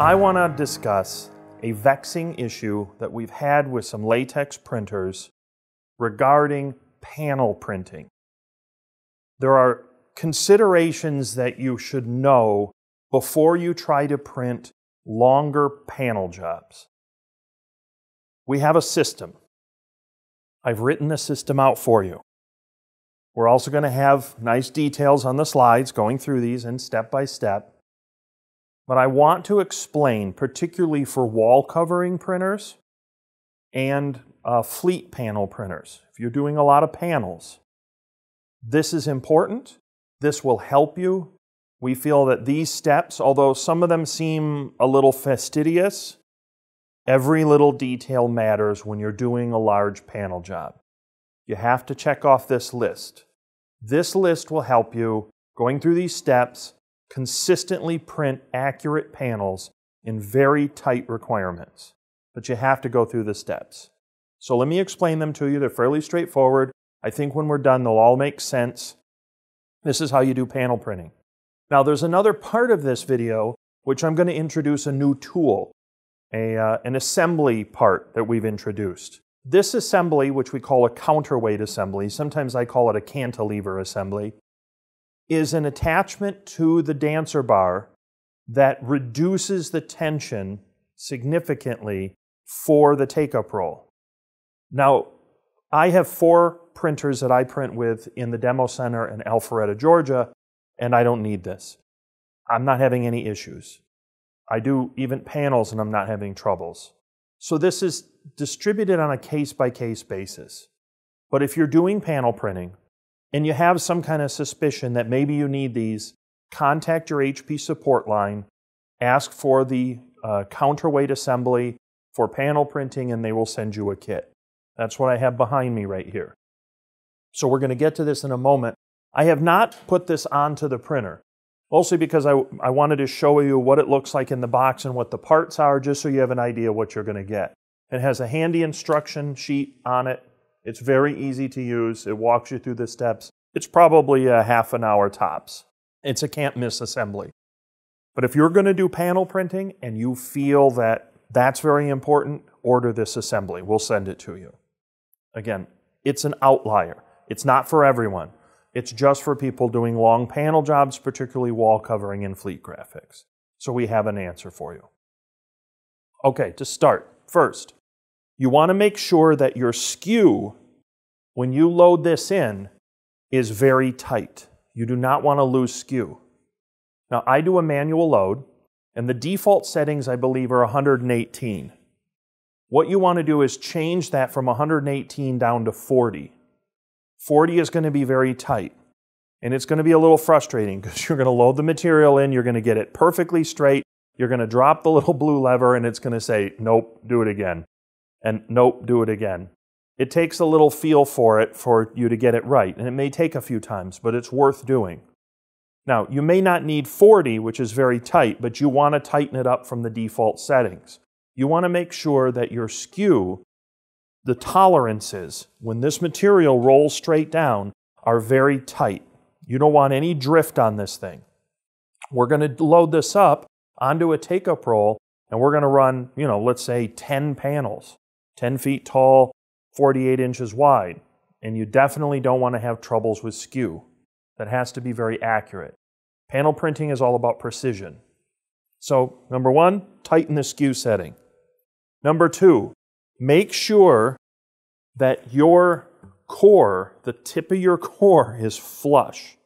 I want to discuss a vexing issue that we've had with some latex printers regarding panel printing. There are considerations that you should know before you try to print longer panel jobs. We have a system. I've written the system out for you. We're also going to have nice details on the slides going through these and step by step. But I want to explain, particularly for wall covering printers and fleet panel printers. If you're doing a lot of panels, this is important. This will help you. We feel that these steps, although some of them seem a little fastidious, every little detail matters when you're doing a large panel job. You have to check off this list. This list will help you, going through these steps, consistently print accurate panels in very tight requirements. But you have to go through the steps. So let me explain them to you. They're fairly straightforward. I think when we're done, they'll all make sense. This is how you do panel printing. Now, there's another part of this video which I'm going to introduce a new tool, an assembly part that we've introduced. This assembly, which we call a counterweight assembly, sometimes I call it a cantilever assembly, is an attachment to the dancer bar that reduces the tension significantly for the take-up roll. Now, I have 4 printers that I print with in the demo center in Alpharetta, Georgia, and I don't need this. I'm not having any issues. I do even panels and I'm not having troubles. So this is distributed on a case-by-case basis. But if you're doing panel printing and you have some kind of suspicion that maybe you need these, contact your HP support line, ask for the counterweight assembly for panel printing, and they will send you a kit. That's what I have behind me right here. So we're going to get to this in a moment. I have not put this onto the printer, mostly because I wanted to show you what it looks like in the box and what the parts are, just so you have an idea what you're going to get. It has a handy instruction sheet on it. It's very easy to use. It walks you through the steps. It's probably a half an hour tops. It's a can't-miss assembly. But if you're going to do panel printing and you feel that that's very important, order this assembly. We'll send it to you. Again, it's an outlier. It's not for everyone. It's just for people doing long panel jobs, particularly wall covering and fleet graphics. So we have an answer for you. Okay, to start, first, you want to make sure that your skew, when you load this in, is very tight. You do not want to lose skew. Now, I do a manual load, and the default settings, I believe, are 118. What you want to do is change that from 118 down to 40. 40 is going to be very tight, and it's going to be a little frustrating because you're going to load the material in, you're going to get it perfectly straight, you're going to drop the little blue lever, and it's going to say, nope, do it again, and nope, do it again. It takes a little feel for it for you to get it right, and it may take a few times, but it's worth doing. Now, you may not need 40, which is very tight, but you want to tighten it up from the default settings. You want to make sure that your skew, the tolerances, when this material rolls straight down, are very tight. You don't want any drift on this thing. We're going to load this up onto a take-up roll, and we're going to run, let's say 10 panels, 10 feet tall, 48 inches wide. And you definitely don't want to have troubles with skew. That has to be very accurate. Panel printing is all about precision. So, number 1, tighten the skew setting. Number 2, make sure that your core, the tip of your core, is flush.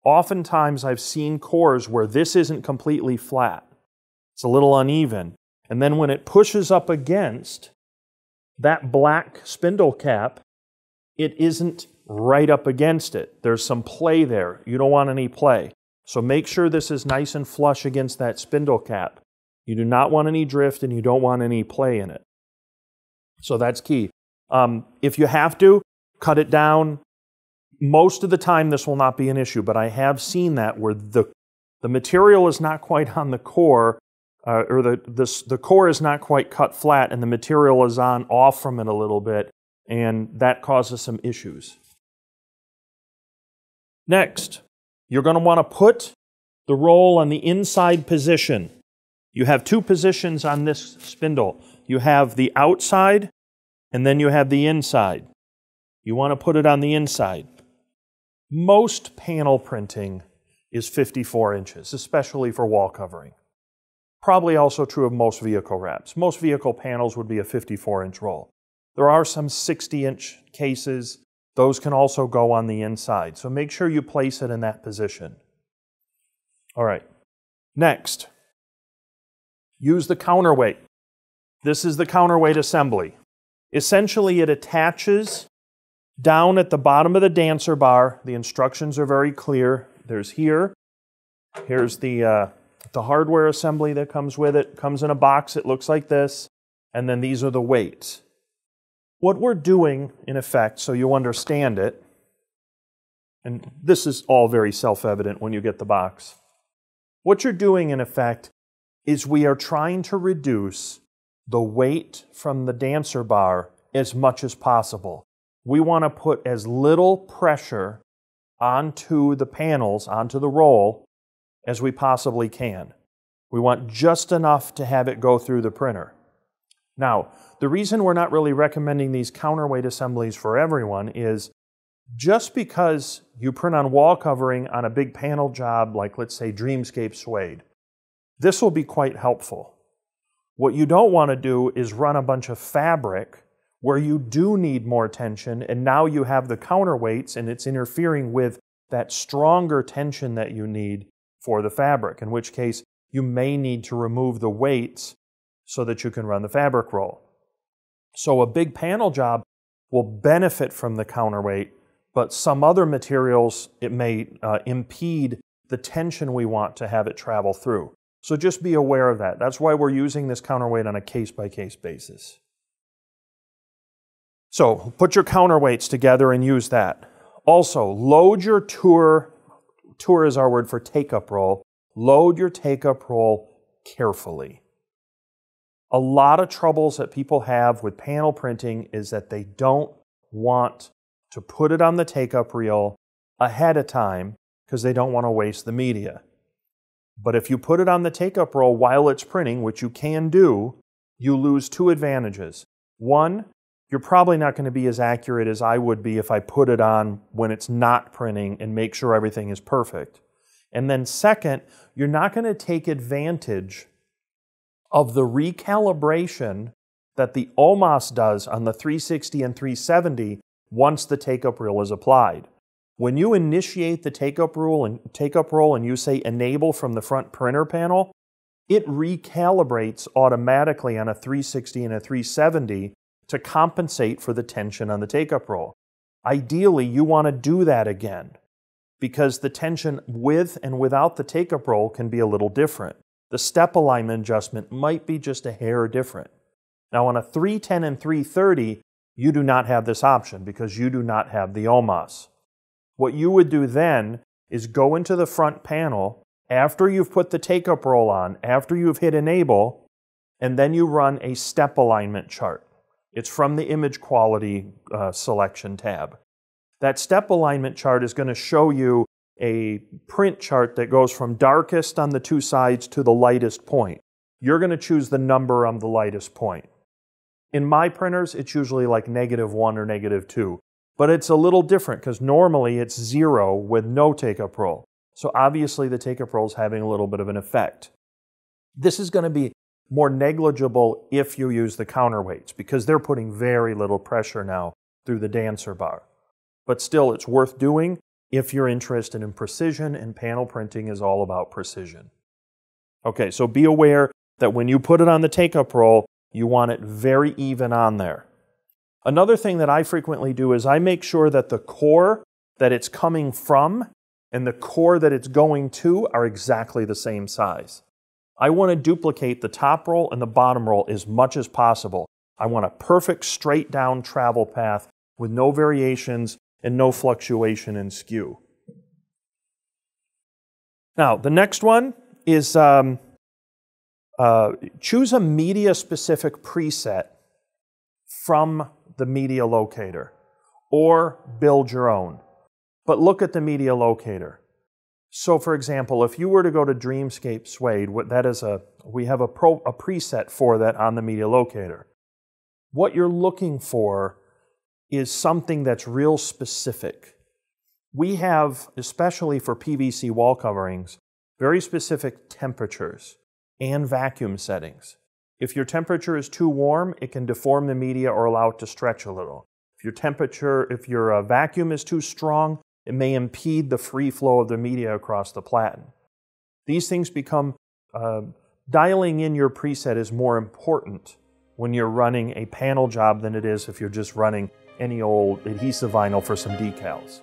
Oftentimes I've seen cores where this isn't completely flat. It's a little uneven. And then when it pushes up against that black spindle cap, it isn't right up against it. There's some play there. You don't want any play. So make sure this is nice and flush against that spindle cap. You do not want any drift and you don't want any play in it. So that's key. If you have to, cut it down. Most of the time this will not be an issue, but I have seen that where the material is not quite on the core, or the core is not quite cut flat and the material is off from it a little bit, and that causes some issues. Next, you're going to want to put the roll on the inside position. You have two positions on this spindle. You have the outside, and then you have the inside. You want to put it on the inside. Most panel printing is 54 inches, especially for wall covering. Probably also true of most vehicle wraps. Most vehicle panels would be a 54-inch roll. There are some 60-inch cases. Those can also go on the inside. So make sure you place it in that position. All right. Next, use the counterweight. This is the counterweight assembly. Essentially, it attaches down at the bottom of the dancer bar. The instructions are very clear. Here's the hardware assembly that comes with it. Comes in a box, it looks like this. And then these are the weights. What we're doing, in effect, so you understand it, and this is all very self-evident when you get the box. What you're doing, in effect, is we are trying to reduce the weight from the dancer bar as much as possible. We want to put as little pressure onto the panels, onto the roll, as we possibly can. We want just enough to have it go through the printer. Now, the reason we're not really recommending these counterweight assemblies for everyone is just because you print on wall covering on a big panel job like, let's say, Dreamscape Suede, this will be quite helpful. What you don't want to do is run a bunch of fabric where you do need more tension, and now you have the counterweights and it's interfering with that stronger tension that you need for the fabric, in which case you may need to remove the weights so that you can run the fabric roll. So a big panel job will benefit from the counterweight, but some other materials, it may impede the tension we want to have it travel through. So just be aware of that. That's why we're using this counterweight on a case-by-case basis. So put your counterweights together and use that. Also, load your tour is our word for take-up roll. Load your take-up roll carefully. A lot of troubles that people have with panel printing is that they don't want to put it on the take-up reel ahead of time because they don't want to waste the media. But if you put it on the take-up roll while it's printing, which you can do, you lose two advantages. One, you're probably not going to be as accurate as I would be if I put it on when it's not printing and make sure everything is perfect. And then second, you're not going to take advantage of the recalibration that the amaze does on the 360 and 370 once the take-up reel is applied. When you initiate the take-up roll and you say enable from the front printer panel, it recalibrates automatically on a 360 and a 370 to compensate for the tension on the take-up roll. Ideally, you want to do that again because the tension with and without the take-up roll can be a little different. The step alignment adjustment might be just a hair different. Now on a 310 and 330, you do not have this option because you do not have the amaze. What you would do then is go into the front panel after you've put the take-up roll on, after you've hit enable, and then you run a step alignment chart. It's from the image quality selection tab. That step alignment chart is going to show you a print chart that goes from darkest on the two sides to the lightest point. You're going to choose the number on the lightest point. In my printers, it's usually like -1 or -2. But it's a little different because normally it's 0 with no take-up roll. So obviously the take-up roll is having a little bit of an effect. This is going to be more negligible if you use the counterweights because they're putting very little pressure now through the dancer bar. But still, it's worth doing if you're interested in precision, and panel printing is all about precision. Okay, so be aware that when you put it on the take-up roll, you want it very even on there. Another thing that I frequently do is I make sure that the core that it's coming from and the core that it's going to are exactly the same size. I want to duplicate the top roll and the bottom roll as much as possible. I want a perfect straight down travel path with no variations and no fluctuation in skew. Now, the next one is choose a media-specific preset from the media locator, or build your own. But look at the media locator. So for example, if you were to go to Dreamscape Suede, we have a preset for that on the Media Locator. What you're looking for is something that's real specific. We have, especially for PVC wall coverings, very specific temperatures and vacuum settings. If your temperature is too warm, it can deform the media or allow it to stretch a little. If your vacuum is too strong, it may impede the free flow of the media across the platen. These things become, dialing in your preset is more important when you're running a panel job than it is if you're just running any old adhesive vinyl for some decals.